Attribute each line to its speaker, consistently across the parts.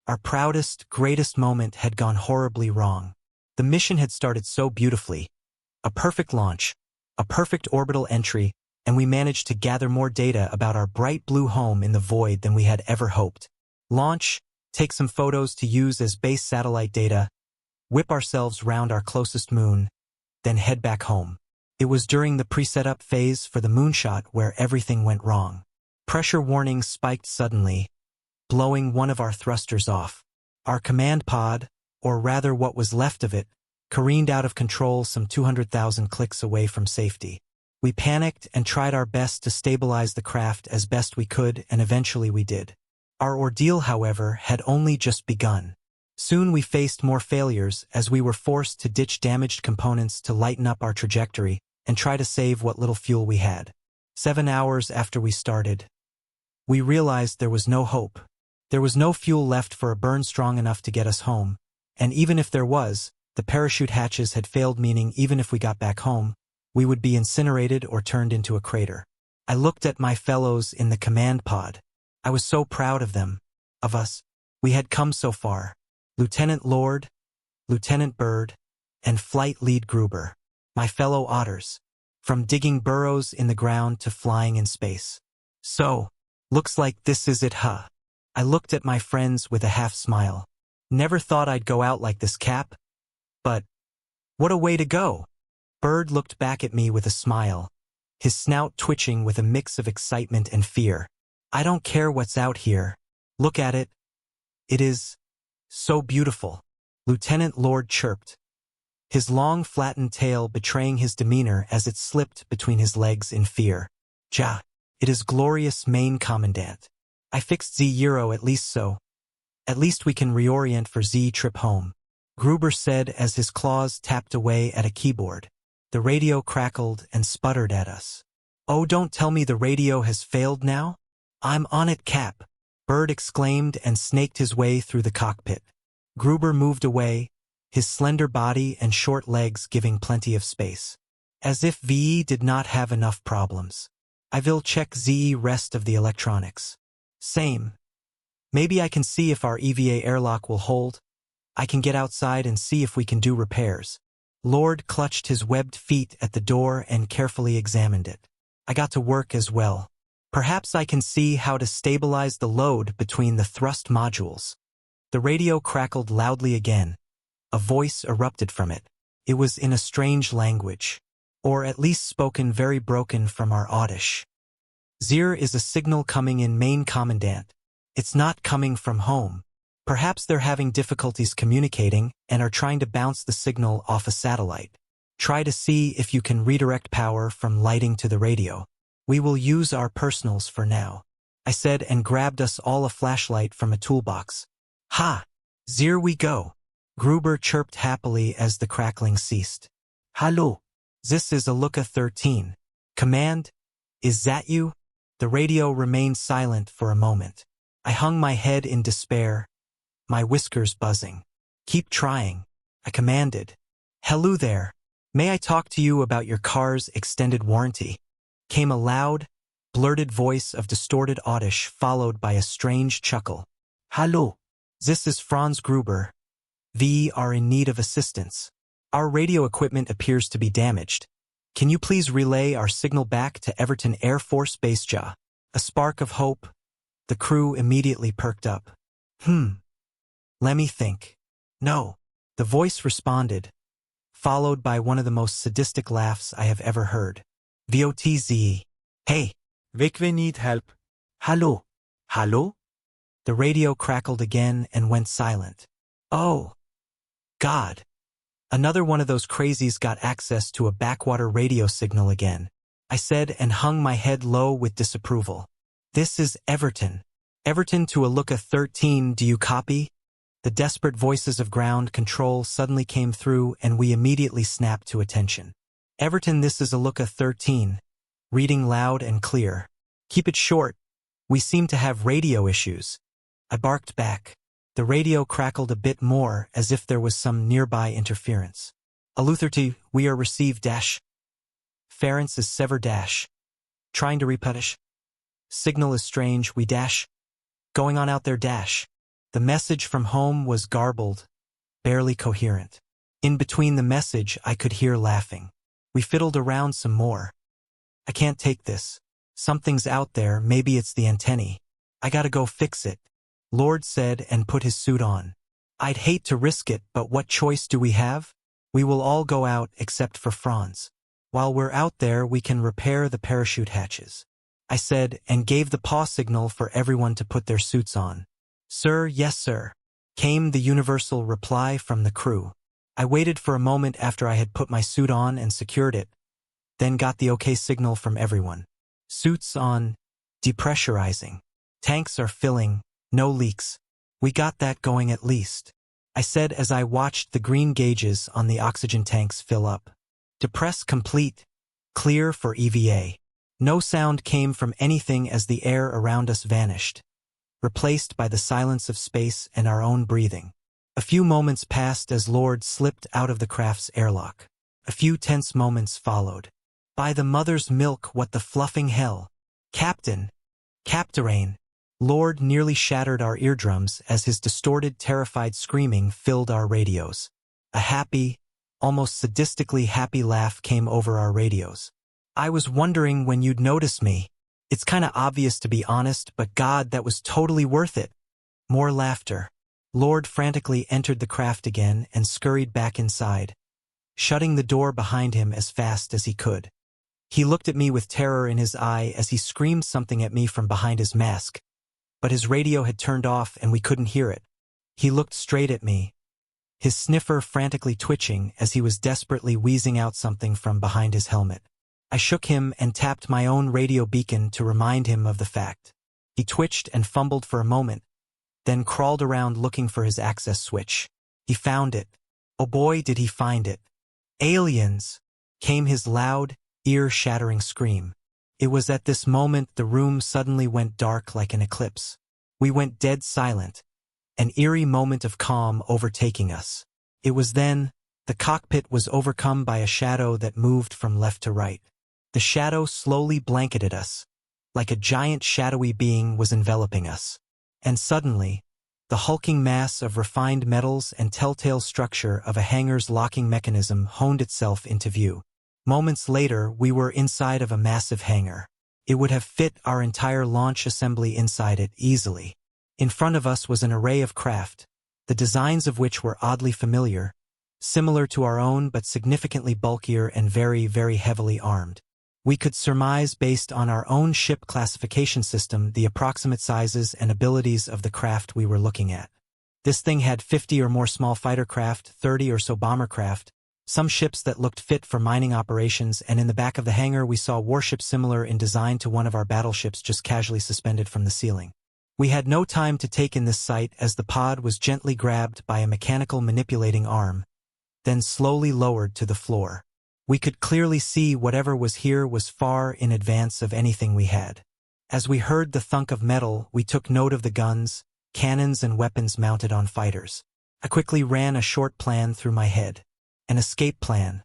Speaker 1: Our proudest, greatest moment had gone horribly wrong. The mission had started so beautifully. A perfect launch, a perfect orbital entry, and we managed to gather more data about our bright blue home in the void than we had ever hoped. Launch, take some photos to use as base satellite data, whip ourselves round our closest moon, then head back home. It was during the pre-setup phase for the moonshot where everything went wrong. Pressure warning spiked suddenly, blowing one of our thrusters off. Our command pod, or rather what was left of it, careened out of control some 200,000 clicks away from safety. We panicked and tried our best to stabilize the craft as best we could, and eventually we did. Our ordeal, however, had only just begun. Soon we faced more failures as we were forced to ditch damaged components to lighten up our trajectory and try to save what little fuel we had. 7 hours after we started, we realized there was no hope. There was no fuel left for a burn strong enough to get us home, and even if there was, the parachute hatches had failed, meaning even if we got back home, we would be incinerated or turned into a crater. I looked at my fellows in the command pod. I was so proud of them, of us. We had come so far. Lieutenant Lord, Lieutenant Bird, and Flight Lead Gruber, my fellow Otters, from digging burrows in the ground to flying in space. So, looks like this is it, huh? I looked at my friends with a half smile. Never thought I'd go out like this, Cap. But, what a way to go! Bird looked back at me with a smile, his snout twitching with a mix of excitement and fear. I don't care what's out here. Look at it. It is so beautiful, Lieutenant Lord chirped, his long flattened tail betraying his demeanor as it slipped between his legs in fear. Ja, it is glorious, main commandant. I fixed Z-Euro, at least so. At least we can reorient for Z-trip home, Gruber said as his claws tapped away at a keyboard. The radio crackled and sputtered at us. Oh, don't tell me the radio has failed now? I'm on it, Cap, Bird exclaimed and snaked his way through the cockpit. Gruber moved away, his slender body and short legs giving plenty of space. As if VE did not have enough problems. I will check ZE rest of the electronics. Same. Maybe I can see if our EVA airlock will hold. I can get outside and see if we can do repairs. Lord clutched his webbed feet at the door and carefully examined it. I got to work as well. Perhaps I can see how to stabilize the load between the thrust modules. The radio crackled loudly again. A voice erupted from it. It was in a strange language, or at least spoken very broken from our Oddish. Zir is a signal coming in, main commandant. It's not coming from home. Perhaps they're having difficulties communicating and are trying to bounce the signal off a satellite. Try to see if you can redirect power from lighting to the radio. We will use our personals for now, I said and grabbed us all a flashlight from a toolbox. Ha! Zir we go. Gruber chirped happily as the crackling ceased. Hallo. This is Aluka 13. Command? Is that you? The radio remained silent for a moment. I hung my head in despair, my whiskers buzzing. Keep trying, I commanded. Hello there. May I talk to you about your car's extended warranty? Came a loud, blurted voice of distorted Oddish followed by a strange chuckle. Hallo. This is Franz Gruber. We are in need of assistance. Our radio equipment appears to be damaged. Can you please relay our signal back to Everton Air Force Base? Ja. A spark of hope. The crew immediately perked up. Let me think. No. The voice responded, followed by one of the most sadistic laughs I have ever heard. VOTZ. Hey.
Speaker 2: We need help.
Speaker 1: Hallo. Hallo? The radio crackled again and went silent. Oh. God. Another one of those crazies got access to a backwater radio signal again, I said and hung my head low with disapproval. This is Everton. Everton to Aluka 13, do you copy? The desperate voices of ground control suddenly came through and we immediately snapped to attention. Everton, this is Aluka 13. Reading loud and clear. Keep it short. We seem to have radio issues. I barked back. The radio crackled a bit more as if there was some nearby interference. Alutherty, we are received dash. Ference is sever dash. Trying to reputish. Signal is strange, we dash. Going on out there dash. The message from home was garbled, barely coherent. In between the message, I could hear laughing. We fiddled around some more. I can't take this. Something's out there, maybe it's the antennae. I gotta go fix it, Lord said and put his suit on. I'd hate to risk it, but what choice do we have? We will all go out except for Franz. While we're out there, we can repair the parachute hatches, I said, and gave the paw signal for everyone to put their suits on. Sir, yes sir, came the universal reply from the crew. I waited for a moment after I had put my suit on and secured it, then got the okay signal from everyone. Suits on, depressurizing. Tanks are filling, no leaks. We got that going at least, I said as I watched the green gauges on the oxygen tanks fill up. Depress complete, clear for EVA. No sound came from anything as the air around us vanished, replaced by the silence of space and our own breathing. A few moments passed as Lord slipped out of the craft's airlock. A few tense moments followed. By the mother's milk, what the fluffing hell? Captain! Captain! Lord nearly shattered our eardrums as his distorted, terrified screaming filled our radios. A happy, almost sadistically happy laugh came over our radios. I was wondering when you'd notice me. It's kinda obvious to be honest, but God, that was totally worth it. More laughter. Lord frantically entered the craft again and scurried back inside, shutting the door behind him as fast as he could. He looked at me with terror in his eye as he screamed something at me from behind his mask, but his radio had turned off and we couldn't hear it. He looked straight at me, his sniffer frantically twitching as he was desperately wheezing out something from behind his helmet. I shook him and tapped my own radio beacon to remind him of the fact. He twitched and fumbled for a moment, then crawled around looking for his access switch. He found it. Oh boy, did he find it. Aliens! Came his loud, ear-shattering scream. It was at this moment the room suddenly went dark like an eclipse. We went dead silent, an eerie moment of calm overtaking us. It was then the cockpit was overcome by a shadow that moved from left to right. The shadow slowly blanketed us, like a giant shadowy being was enveloping us. And suddenly, the hulking mass of refined metals and telltale structure of a hangar's locking mechanism honed itself into view. Moments later, we were inside of a massive hangar. It would have fit our entire launch assembly inside it easily. In front of us was an array of craft, the designs of which were oddly familiar, similar to our own but significantly bulkier and very, very heavily armed. We could surmise based on our own ship classification system the approximate sizes and abilities of the craft we were looking at. This thing had 50 or more small fighter craft, 30 or so bomber craft, some ships that looked fit for mining operations, and in the back of the hangar we saw warships similar in design to one of our battleships just casually suspended from the ceiling. We had no time to take in this sight as the pod was gently grabbed by a mechanical manipulating arm, then slowly lowered to the floor. We could clearly see whatever was here was far in advance of anything we had. As we heard the thunk of metal, we took note of the guns, cannons and weapons mounted on fighters. I quickly ran a short plan through my head. An escape plan.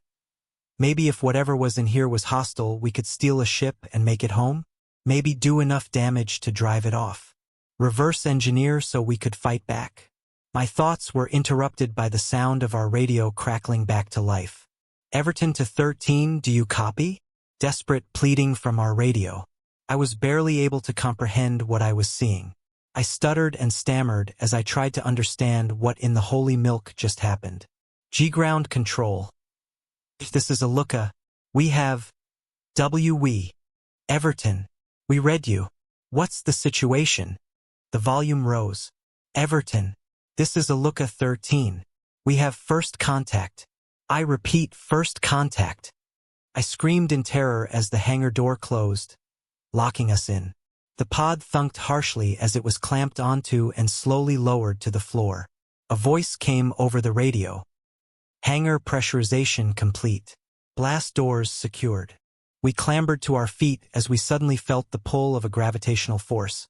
Speaker 1: Maybe if whatever was in here was hostile, we could steal a ship and make it home? Maybe do enough damage to drive it off. Reverse engineer so we could fight back. My thoughts were interrupted by the sound of our radio crackling back to life. Everton to 13, do you copy? Desperate pleading from our radio. I was barely able to comprehend what I was seeing. I stuttered and stammered as I tried to understand what in the holy milk just happened. G-ground control. If this is a looka, we have... We. Everton. We read you. What's the situation? The volume rose. Everton. This is a looka 13. We have first contact. I repeat, first contact. I screamed in terror as the hangar door closed, locking us in. The pod thunked harshly as it was clamped onto and slowly lowered to the floor. A voice came over the radio. Hangar pressurization complete. Blast doors secured. We clambered to our feet as we suddenly felt the pull of a gravitational force.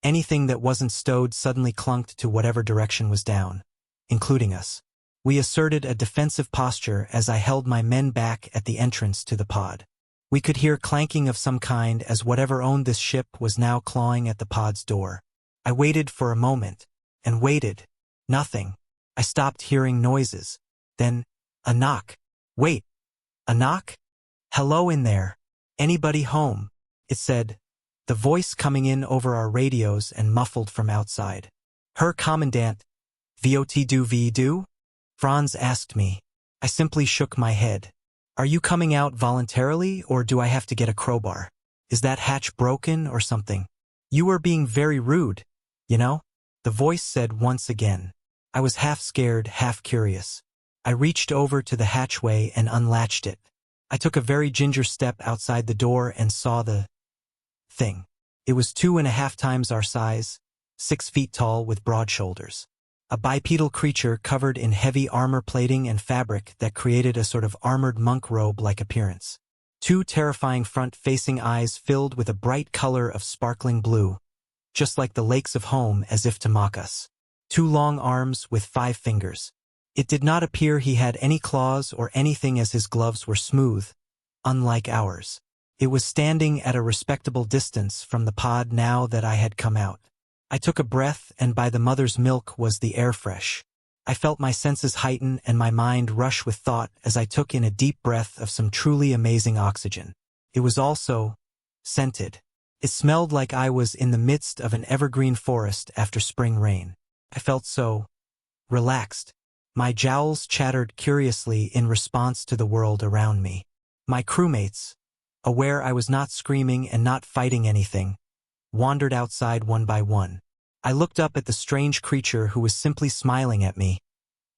Speaker 1: Anything that wasn't stowed suddenly clunked to whatever direction was down, including us. We asserted a defensive posture as I held my men back at the entrance to the pod. We could hear clanking of some kind as whatever owned this ship was now clawing at the pod's door. I waited for a moment, and waited. Nothing. I stopped hearing noises. Then, a knock. Wait, a knock? Hello in there. Anybody home? It said, the voice coming in over our radios and muffled from outside. Herr Commandant, what do we do? Franz asked me. I simply shook my head. Are you coming out voluntarily, or do I have to get a crowbar? Is that hatch broken or something? You are being very rude, you know? The voice said once again. I was half scared, half curious. I reached over to the hatchway and unlatched it. I took a very ginger step outside the door and saw the thing. It was 2.5 times our size, 6 feet tall with broad shoulders. A bipedal creature covered in heavy armor plating and fabric that created a sort of armored monk robe-like appearance. 2 terrifying front-facing eyes filled with a bright color of sparkling blue, just like the lakes of home, as if to mock us. 2 long arms with 5 fingers. It did not appear he had any claws or anything, as his gloves were smooth, unlike ours. It was standing at a respectable distance from the pod now that I had come out. I took a breath, and by the mother's milk was the air fresh. I felt my senses heighten and my mind rush with thought as I took in a deep breath of some truly amazing oxygen. It was also scented. It smelled like I was in the midst of an evergreen forest after spring rain. I felt so relaxed. My jowls chattered curiously in response to the world around me. My crewmates, aware I was not screaming and not fighting anything, wandered outside one by one. I looked up at the strange creature who was simply smiling at me,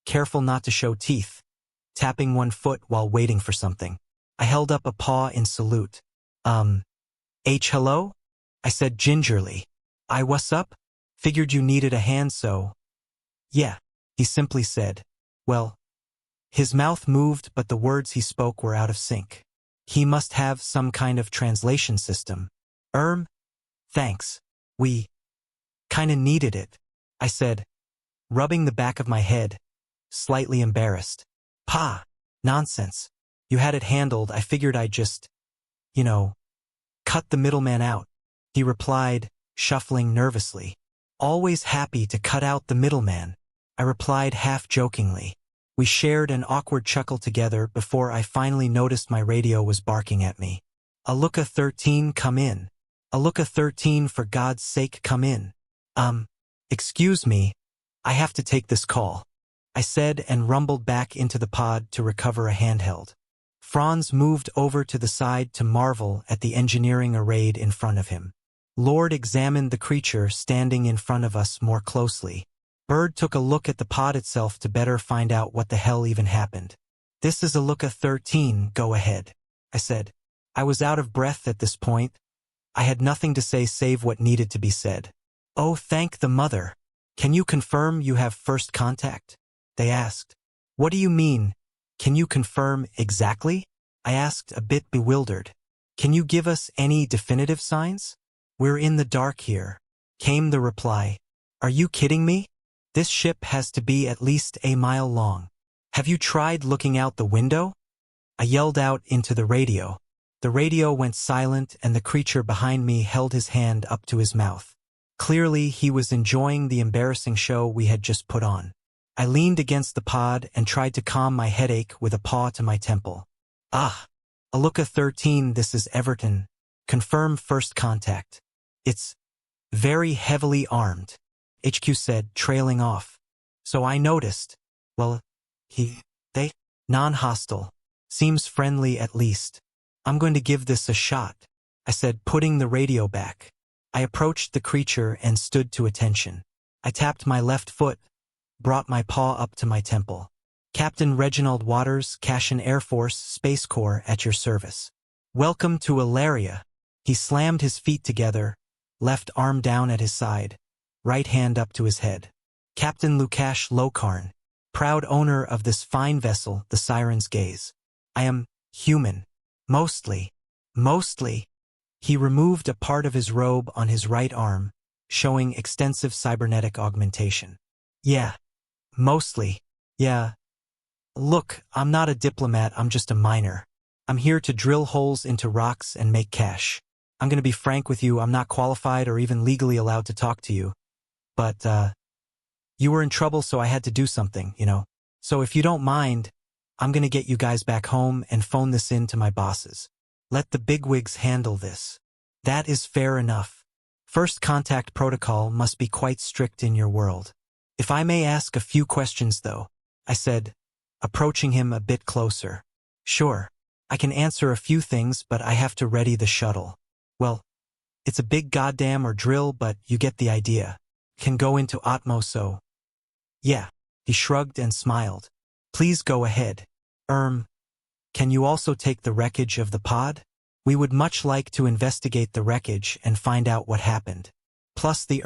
Speaker 1: careful not to show teeth, tapping one foot while waiting for something. I held up a paw in salute. Hello? I said gingerly. What's up? Figured you needed a hand, so. Yeah, he simply said. Well, his mouth moved, but the words he spoke were out of sync. He must have some kind of translation system. Thanks. We kinda needed it, I said, rubbing the back of my head, slightly embarrassed. Pa, nonsense. You had it handled. I figured I'd just, cut the middleman out. He replied, shuffling nervously. Always happy to cut out the middleman, I replied half-jokingly. We shared an awkward chuckle together before I finally noticed my radio was barking at me. Aluka 13, come in. Aluka 13, for God's sake, come in. Excuse me, I have to take this call, I said and rumbled back into the pod to recover a handheld. Franz moved over to the side to marvel at the engineering arrayed in front of him. Lord examined the creature standing in front of us more closely. Bird took a look at the pod itself to better find out what the hell even happened. This is Aluka 13, go ahead, I said. I was out of breath at this point. I had nothing to say save what needed to be said. Oh, thank the mother. Can you confirm you have first contact? They asked. What do you mean? Can you confirm exactly? I asked, a bit bewildered. Can you give us any definitive signs? We're in the dark here, came the reply. Are you kidding me? This ship has to be at least a mile long. Have you tried looking out the window? I yelled out into the radio. The radio went silent and the creature behind me held his hand up to his mouth. Clearly, he was enjoying the embarrassing show we had just put on. I leaned against the pod and tried to calm my headache with a paw to my temple. Aluka 13, this is Everton. Confirm first contact. It's very heavily armed, HQ said, trailing off. So I noticed. Well, they, non-hostile. Seems friendly at least. I'm going to give this a shot, I said, putting the radio back. I approached the creature and stood to attention. I tapped my left foot, brought my paw up to my temple. Captain Reginald Otters, Cashin Air Force, Space Corps, at your service. Welcome to Ilaria. He slammed his feet together, left arm down at his side, right hand up to his head. Captain Lukash Lokarn, proud owner of this fine vessel, the Siren's Gaze. I am human. Mostly. He removed a part of his robe on his right arm, showing extensive cybernetic augmentation. Yeah. Mostly. Yeah. Look, I'm not a diplomat, I'm just a miner. I'm here to drill holes into rocks and make cash. I'm going to be frank with you, I'm not qualified or even legally allowed to talk to you. But, You were in trouble, so I had to do something, you know. So if you don't mind, I'm gonna get you guys back home and phone this in to my bosses. Let the bigwigs handle this. That is fair enough. First contact protocol must be quite strict in your world. If I may ask a few questions, though, I said, approaching him a bit closer. Sure, I can answer a few things, but I have to ready the shuttle. Well, it's a big goddamn drill, but you get the idea. Can go into Atmo, so. Yeah, he shrugged and smiled. Please go ahead. Can you also take the wreckage of the pod? We would much like to investigate the wreckage and find out what happened. Plus the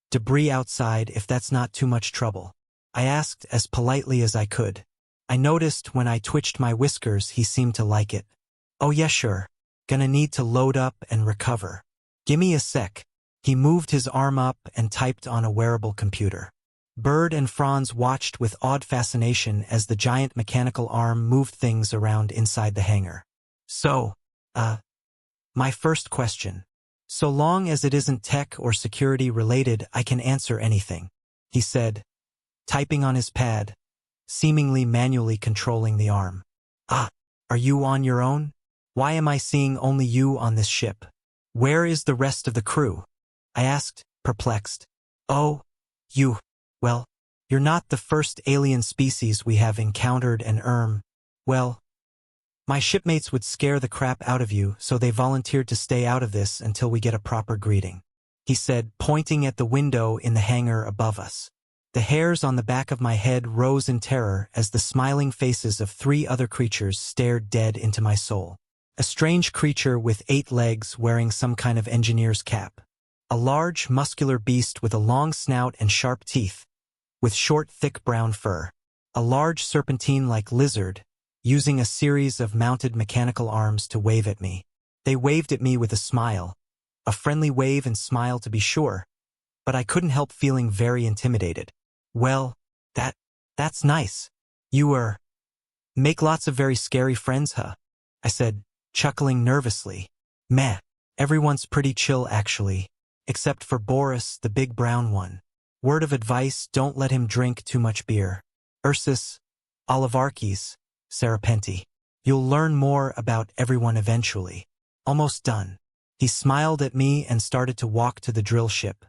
Speaker 1: debris outside, if that's not too much trouble. I asked as politely as I could. I noticed when I twitched my whiskers he seemed to like it. Oh yeah, sure. Gonna need to load up and recover. Gimme a sec. He moved his arm up and typed on a wearable computer. Bird and Franz watched with awed fascination as the giant mechanical arm moved things around inside the hangar. So, my first question. So long as it isn't tech or security related, I can answer anything, he said, typing on his pad, seemingly manually controlling the arm. Ah, are you on your own? Why am I seeing only you on this ship? Where is the rest of the crew? I asked, perplexed. Oh, you. Well, you're not the first alien species we have encountered, and well, my shipmates would scare the crap out of you, so they volunteered to stay out of this until we get a proper greeting, he said, pointing at the window in the hangar above us. The hairs on the back of my head rose in terror as the smiling faces of 3 other creatures stared dead into my soul. A strange creature with 8 legs wearing some kind of engineer's cap. A large, muscular beast with a long snout and sharp teeth, with short, thick brown fur. A large serpentine-like lizard, using a series of mounted mechanical arms to wave at me. They waved at me with a smile. A friendly wave and smile, to be sure, but I couldn't help feeling very intimidated. Well, that's nice. You make lots of very scary friends, huh? I said, chuckling nervously. Meh, everyone's pretty chill actually, except for Boris, the big brown one. Word of advice, don't let him drink too much beer. Ursus, Olivarkes, Serpenti. You'll learn more about everyone eventually. Almost done. He smiled at me and started to walk to the drill ship.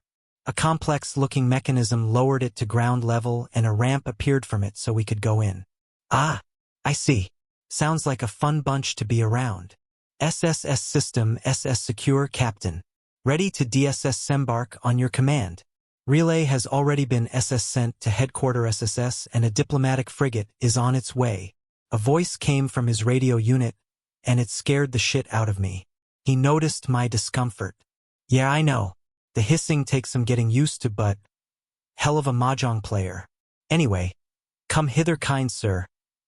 Speaker 1: A complex-looking mechanism lowered it to ground level and a ramp appeared from it so we could go in. Ah, I see. Sounds like a fun bunch to be around. SSS System SS Secure Captain. Ready to disembark on your command. Relay has already been SS sent to Headquarter SSS and a diplomatic frigate is on its way. A voice came from his radio unit, and it scared the shit out of me. He noticed my discomfort. Yeah, I know. The hissing takes some getting used to, but hell of a mahjong player. Anyway, come hither, kind sir.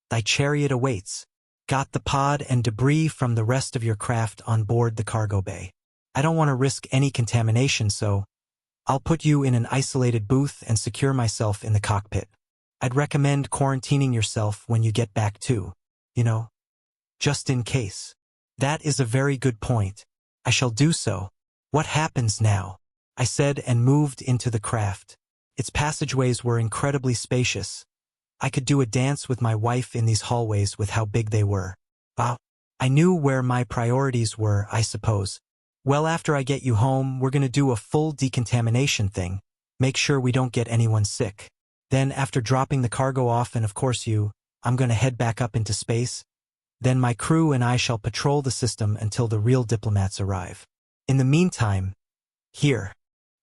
Speaker 1: Thy chariot awaits. Got the pod and debris from the rest of your craft on board the cargo bay. I don't want to risk any contamination, so I'll put you in an isolated booth and secure myself in the cockpit. I'd recommend quarantining yourself when you get back too, you know, just in case. That is a very good point. I shall do so. What happens now? I said and moved into the craft. Its passageways were incredibly spacious. I could do a dance with my wife in these hallways with how big they were. Wow. I knew where my priorities were, I suppose. Well, after I get you home, we're gonna do a full decontamination thing. Make sure we don't get anyone sick. Then, after dropping the cargo off and of course I'm gonna head back up into space. Then my crew and I shall patrol the system until the real diplomats arrive. In the meantime, here,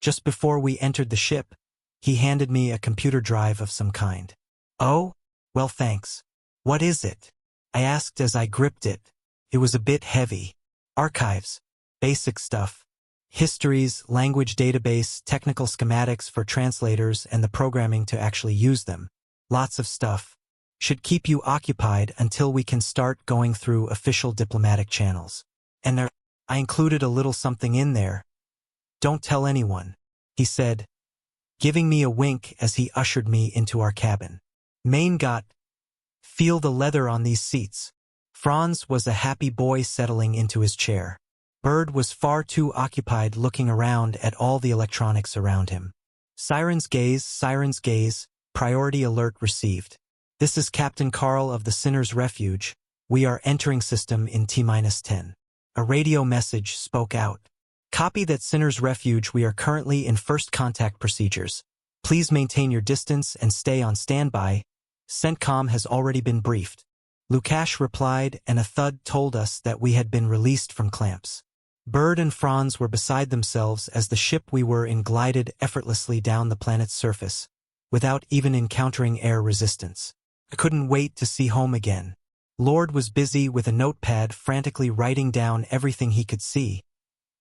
Speaker 1: just before we entered the ship, he handed me a computer drive of some kind. Oh? Well, thanks. What is it? I asked as I gripped it. It was a bit heavy. Archives. Basic stuff. Histories, language database, technical schematics for translators, and the programming to actually use them. Lots of stuff. Should keep you occupied until we can start going through official diplomatic channels. And I included a little something in there. Don't tell anyone, he said, giving me a wink as he ushered me into our cabin. Main got, feel the leather on these seats. Franz was a happy boy settling into his chair. Bird was far too occupied looking around at all the electronics around him. Sirens gaze, priority alert received. This is Captain Carl of the Sinner's Refuge. We are entering system in T-10. A radio message spoke out. Copy that, Sinner's Refuge. We are currently in first contact procedures. Please maintain your distance and stay on standby. CENTCOM has already been briefed. Lukash replied, and a thud told us that we had been released from clamps. Bird and Franz were beside themselves as the ship we were in glided effortlessly down the planet's surface, without even encountering air resistance. I couldn't wait to see home again. Lord was busy with a notepad, frantically writing down everything he could see,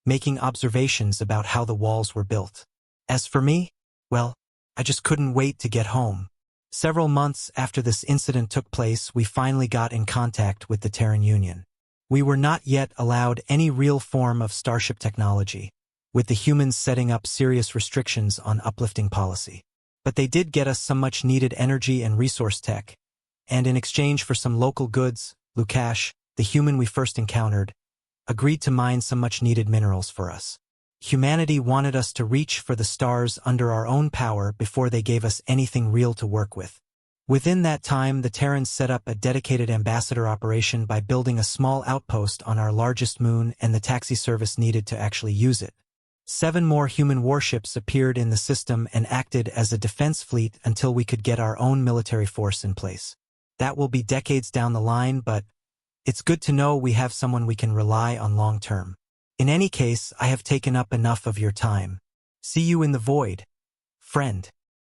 Speaker 1: making observations about how the walls were built. As for me, well, I just couldn't wait to get home. Several months after this incident took place, we finally got in contact with the Terran Union. We were not yet allowed any real form of starship technology, with the humans setting up serious restrictions on uplifting policy. But they did get us some much-needed energy and resource tech, and in exchange for some local goods, Lukash, the human we first encountered, agreed to mine some much-needed minerals for us. Humanity wanted us to reach for the stars under our own power before they gave us anything real to work with. Within that time, the Terrans set up a dedicated ambassador operation by building a small outpost on our largest moon and the taxi service needed to actually use it. 7 more human warships appeared in the system and acted as a defense fleet until we could get our own military force in place. That will be decades down the line, but it's good to know we have someone we can rely on long term. In any case, I have taken up enough of your time. See you in the void, friend.